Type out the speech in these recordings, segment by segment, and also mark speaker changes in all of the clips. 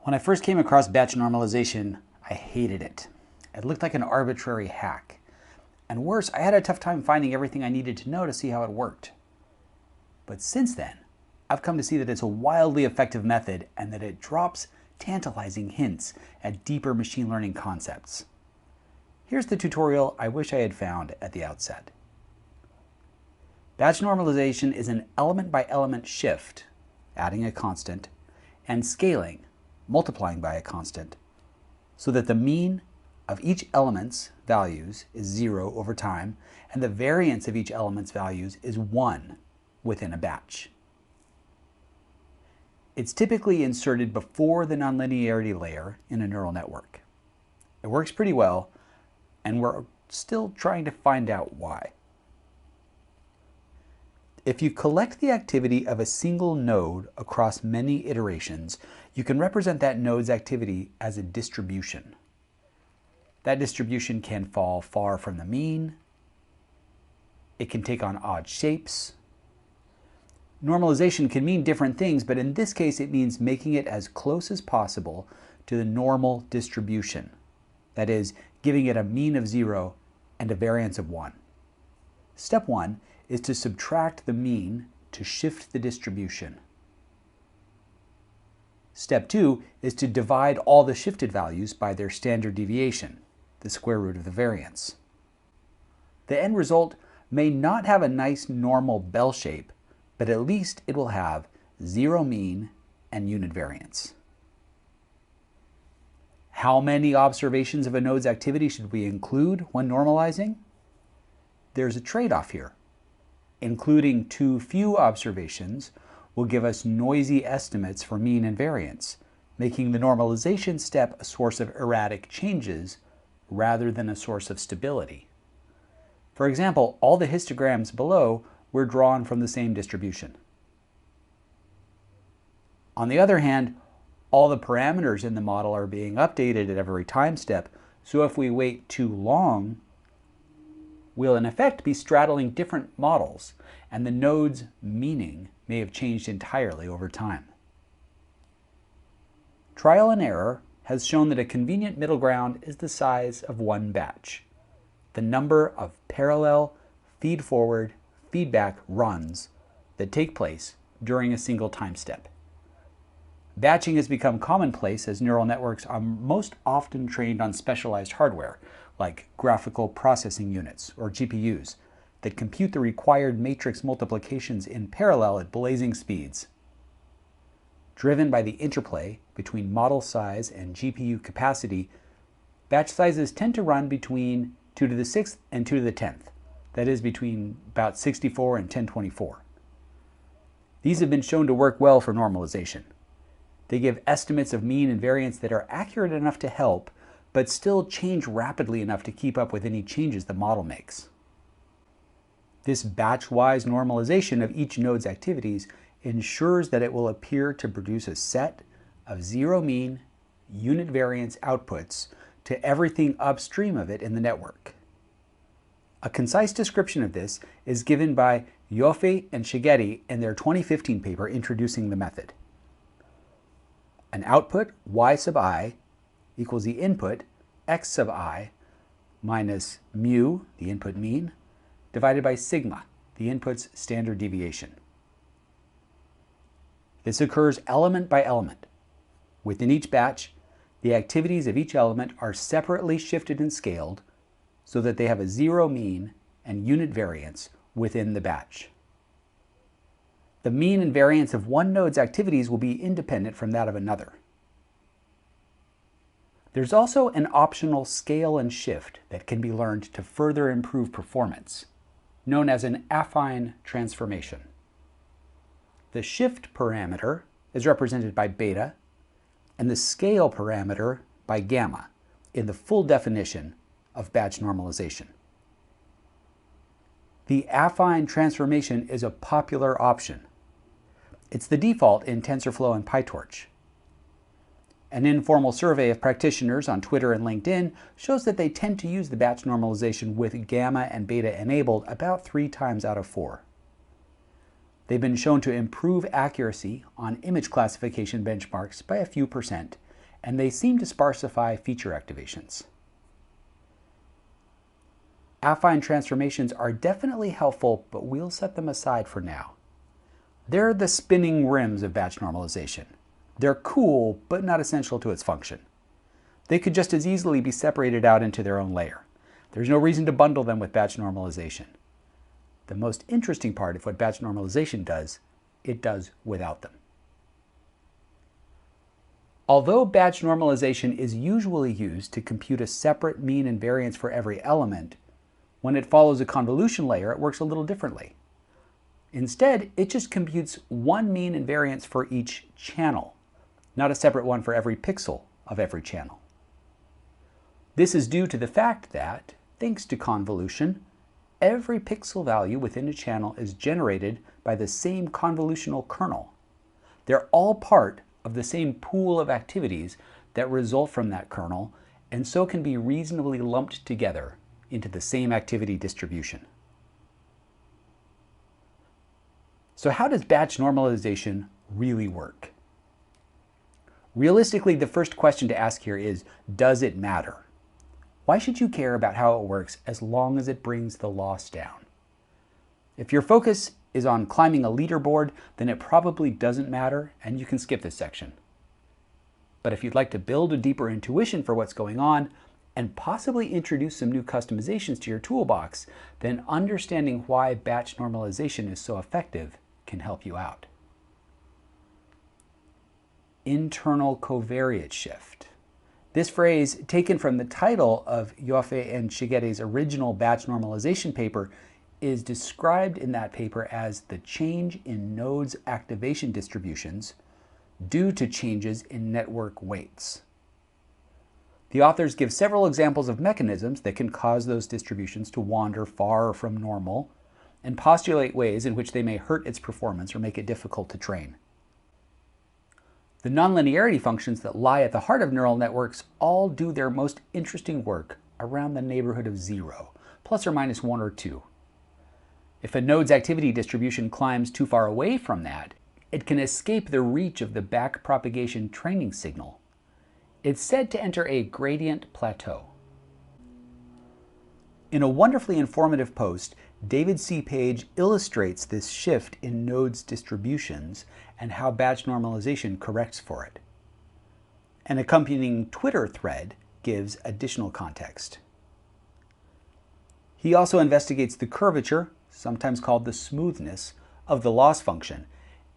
Speaker 1: When I first came across batch normalization, I hated it. It looked like an arbitrary hack. And worse, I had a tough time finding everything I needed to know to see how it worked. But since then, I've come to see that it's a wildly effective method and that it drops tantalizing hints at deeper machine learning concepts. Here's the tutorial I wish I had found at the outset. Batch normalization is an element-by-element shift, adding a constant, and scaling, multiplying by a constant, so that the mean of each element's values is 0 over time, and the variance of each element's values is 1 within a batch. It's typically inserted before the nonlinearity layer in a neural network. It works pretty well, and we're still trying to find out why. If you collect the activity of a single node across many iterations, you can represent that node's activity as a distribution. That distribution can fall far from the mean. It can take on odd shapes. Normalization can mean different things, but in this case it means making it as close as possible to the normal distribution. That is, giving it a mean of 0 and a variance of 1. Step 1 is to subtract the mean to shift the distribution. Step 2 is to divide all the shifted values by their standard deviation, the square root of the variance. The end result may not have a nice normal bell shape, but at least it will have 0 mean and unit variance. How many observations of a node's activity should we include when normalizing? There's a trade-off here. Including too few observations will give us noisy estimates for mean and variance, making the normalization step a source of erratic changes rather than a source of stability. For example, all the histograms below were drawn from the same distribution. On the other hand, all the parameters in the model are being updated at every time step, so if we wait too long, we'll in effect be straddling different models, and the node's meaning may have changed entirely over time. Trial and error has shown that a convenient middle ground is the size of one batch, the number of parallel feed-forward feedback runs that take place during a single time step. Batching has become commonplace as neural networks are most often trained on specialized hardware, like graphical processing units, or GPUs, that compute the required matrix multiplications in parallel at blazing speeds. Driven by the interplay between model size and GPU capacity, batch sizes tend to run between 2 to the 6th and 2 to the 10th, that is between about 64 and 1024. These have been shown to work well for normalization. They give estimates of mean and variance that are accurate enough to help, but still change rapidly enough to keep up with any changes the model makes. This batch-wise normalization of each node's activities ensures that it will appear to produce a set of 0 mean, unit variance outputs to everything upstream of it in the network. A concise description of this is given by Yoffe and Shigeti in their 2015 paper introducing the method. An output, y sub I, equals the input, x sub I, minus mu, the input mean, divided by sigma, the input's standard deviation. This occurs element by element. Within each batch, the activities of each element are separately shifted and scaled so that they have a 0 mean and unit variance within the batch. The mean and variance of one node's activities will be independent from that of another. There's also an optional scale and shift that can be learned to further improve performance, known as an affine transformation. The shift parameter is represented by beta, and the scale parameter by gamma in the full definition of batch normalization. The affine transformation is a popular option. It's the default in TensorFlow and PyTorch. An informal survey of practitioners on Twitter and LinkedIn shows that they tend to use the batch normalization with gamma and beta enabled about 3 times out of 4. They've been shown to improve accuracy on image classification benchmarks by a few %, and they seem to sparsify feature activations. Affine transformations are definitely helpful, but we'll set them aside for now. They're the spinning rims of batch normalization. They're cool, but not essential to its function. They could just as easily be separated out into their own layer. There's no reason to bundle them with batch normalization. The most interesting part of what batch normalization does, it does without them. Although batch normalization is usually used to compute a separate mean and variance for every element, when it follows a convolution layer, it works a little differently. Instead, it just computes one mean and variance for each channel, not a separate one for every pixel of every channel. This is due to the fact that, thanks to convolution, every pixel value within a channel is generated by the same convolutional kernel. They're all part of the same pool of activities that result from that kernel, and so can be reasonably lumped together into the same activity distribution. So how does batch normalization really work? Realistically, the first question to ask here is, does it matter? Why should you care about how it works as long as it brings the loss down? If your focus is on climbing a leaderboard, then it probably doesn't matter and you can skip this section. But if you'd like to build a deeper intuition for what's going on and possibly introduce some new customizations to your toolbox, then understanding why batch normalization is so effective can help you out. Internal covariate shift. This phrase, taken from the title of Yoffe and Shigete's original batch normalization paper, is described in that paper as the change in nodes activation distributions due to changes in network weights. The authors give several examples of mechanisms that can cause those distributions to wander far from normal and postulate ways in which they may hurt its performance or make it difficult to train. The nonlinearity functions that lie at the heart of neural networks all do their most interesting work around the neighborhood of 0, plus or minus 1 or 2. If a node's activity distribution climbs too far away from that, it can escape the reach of the backpropagation training signal. It's said to enter a gradient plateau. In a wonderfully informative post, David C. Page illustrates this shift in nodes distributions and how batch normalization corrects for it. An accompanying Twitter thread gives additional context. He also investigates the curvature, sometimes called the smoothness, of the loss function,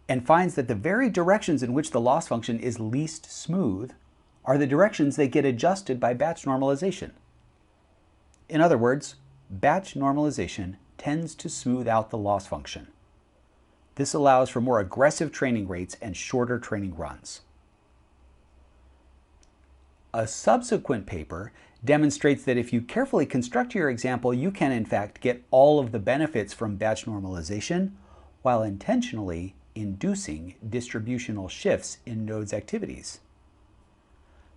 Speaker 1: and finds that the very directions in which the loss function is least smooth are the directions that get adjusted by batch normalization. In other words, batch normalization tends to smooth out the loss function. This allows for more aggressive training rates and shorter training runs. A subsequent paper demonstrates that if you carefully construct your example, you can in fact get all of the benefits from batch normalization while intentionally inducing distributional shifts in nodes' activities.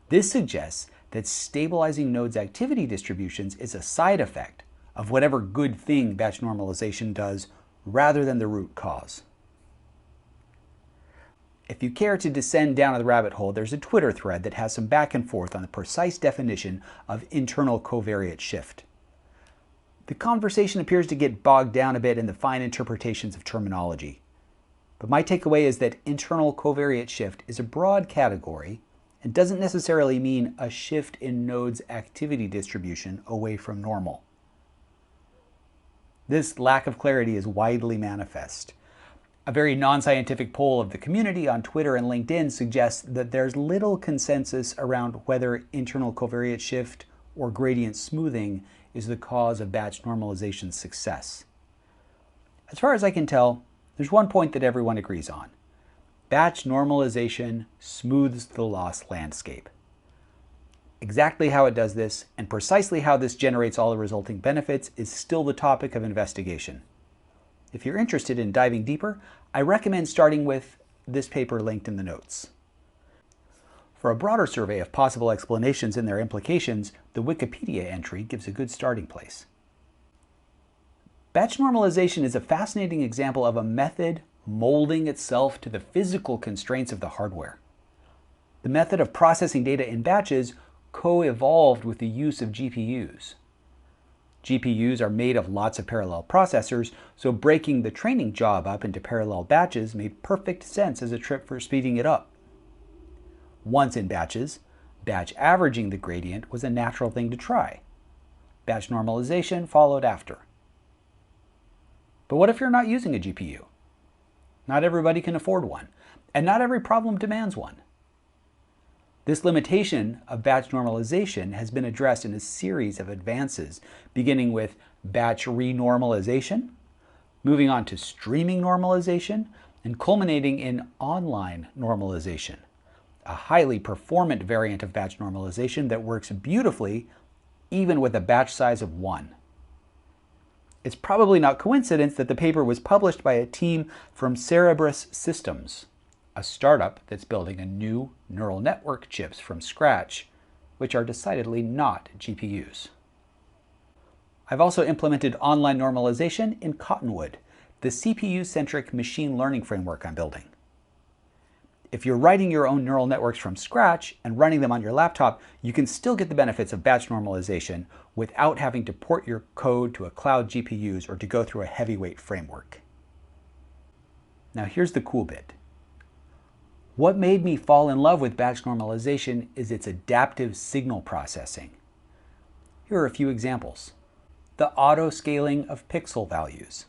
Speaker 1: This suggests that stabilizing nodes' activity distributions is a side effect of whatever good thing batch normalization does rather than the root cause. If you care to descend down the rabbit hole, there's a Twitter thread that has some back and forth on the precise definition of internal covariate shift. The conversation appears to get bogged down a bit in the fine interpretations of terminology. But my takeaway is that internal covariate shift is a broad category and doesn't necessarily mean a shift in nodes' activity distribution away from normal. This lack of clarity is widely manifest. A very non-scientific poll of the community on Twitter and LinkedIn suggests that there's little consensus around whether internal covariate shift or gradient smoothing is the cause of batch normalization's success. As far as I can tell, there's one point that everyone agrees on. Batch normalization smooths the loss landscape. Exactly how it does this, and precisely how this generates all the resulting benefits, is still the topic of investigation. If you're interested in diving deeper, I recommend starting with this paper linked in the notes. For a broader survey of possible explanations and their implications, the Wikipedia entry gives a good starting place. Batch normalization is a fascinating example of a method molding itself to the physical constraints of the hardware. The method of processing data in batches co-evolved with the use of GPUs. GPUs are made of lots of parallel processors, so breaking the training job up into parallel batches made perfect sense as a trick for speeding it up. Once in batches, batch averaging the gradient was a natural thing to try. Batch normalization followed after. But what if you're not using a GPU? Not everybody can afford one, and not every problem demands one. This limitation of batch normalization has been addressed in a series of advances, beginning with batch renormalization, moving on to streaming normalization, and culminating in online normalization, a highly performant variant of batch normalization that works beautifully even with a batch size of 1. It's probably not coincidence that the paper was published by a team from Cerebras Systems, a startup that's building a new neural network chips from scratch, which are decidedly not GPUs. I've also implemented online normalization in Cottonwood, the CPU-centric machine learning framework I'm building. If you're writing your own neural networks from scratch and running them on your laptop, you can still get the benefits of batch normalization without having to port your code to a cloud GPUs or to go through a heavyweight framework. Now here's the cool bit. What made me fall in love with batch normalization is its adaptive signal processing. Here are a few examples. The auto-scaling of pixel values.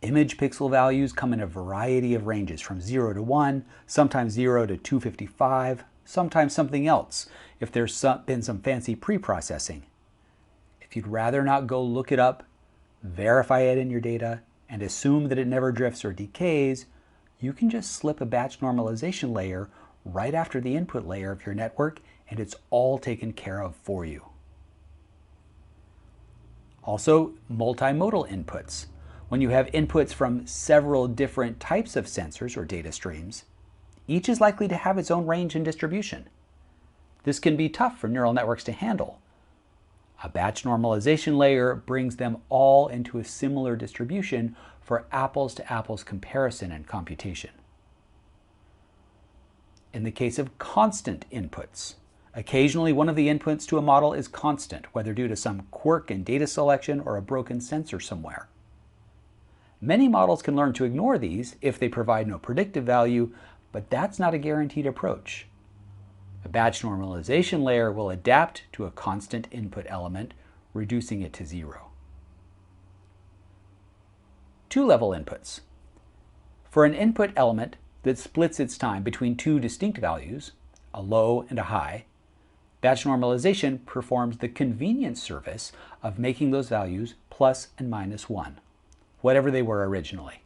Speaker 1: Image pixel values come in a variety of ranges from 0 to 1, sometimes 0 to 255, sometimes something else if there's been some fancy pre-processing. If you'd rather not go look it up, verify it in your data, and assume that it never drifts or decays, you can just slip a batch normalization layer right after the input layer of your network, and it's all taken care of for you. Also, multimodal inputs. When you have inputs from several different types of sensors or data streams, each is likely to have its own range and distribution. This can be tough for neural networks to handle. A batch normalization layer brings them all into a similar distribution for apples-to-apples comparison and computation. In the case of constant inputs, occasionally one of the inputs to a model is constant, whether due to some quirk in data selection or a broken sensor somewhere. Many models can learn to ignore these if they provide no predictive value, but that's not a guaranteed approach. A batch normalization layer will adapt to a constant input element, reducing it to 0. Two-level inputs. For an input element that splits its time between two distinct values, a low and a high, batch normalization performs the convenience service of making those values plus and minus 1, whatever they were originally.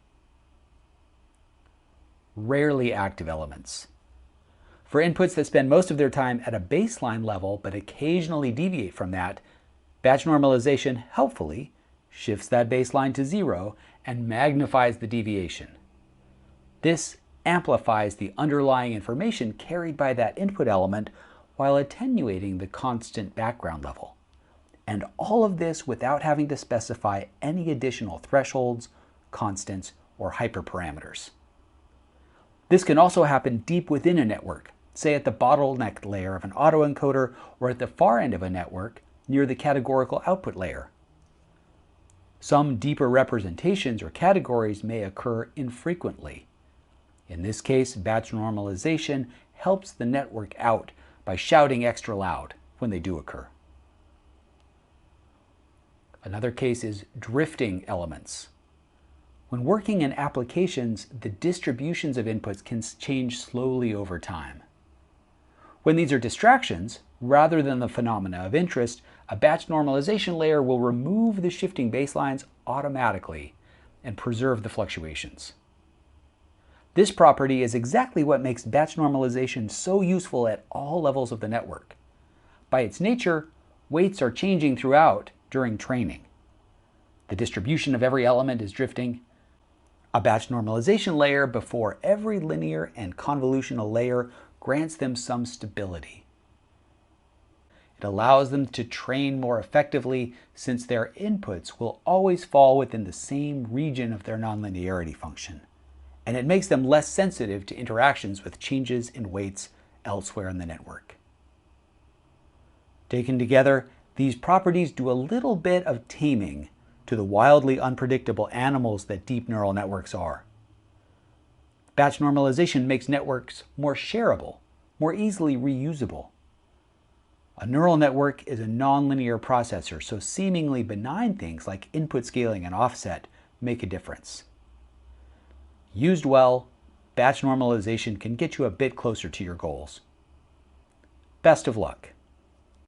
Speaker 1: Rarely active elements. For inputs that spend most of their time at a baseline level but occasionally deviate from that, batch normalization helpfully shifts that baseline to 0 and magnifies the deviation. This amplifies the underlying information carried by that input element while attenuating the constant background level. And all of this without having to specify any additional thresholds, constants, or hyperparameters. This can also happen deep within a network, say at the bottleneck layer of an autoencoder or at the far end of a network near the categorical output layer. Some deeper representations or categories may occur infrequently. In this case, batch normalization helps the network out by shouting extra loud when they do occur. Another case is drifting elements. When working in applications, the distributions of inputs can change slowly over time. When these are distractions, rather than the phenomena of interest, a batch normalization layer will remove the shifting baselines automatically and preserve the fluctuations. This property is exactly what makes batch normalization so useful at all levels of the network. By its nature, weights are changing throughout during training. The distribution of every element is drifting. A batch normalization layer before every linear and convolutional layer grants them some stability. It allows them to train more effectively since their inputs will always fall within the same region of their nonlinearity function, and it makes them less sensitive to interactions with changes in weights elsewhere in the network. Taken together, these properties do a little bit of taming to the wildly unpredictable animals that deep neural networks are. Batch normalization makes networks more shareable, more easily reusable. A neural network is a nonlinear processor, so seemingly benign things like input scaling and offset make a difference. Used well, batch normalization can get you a bit closer to your goals. Best of luck.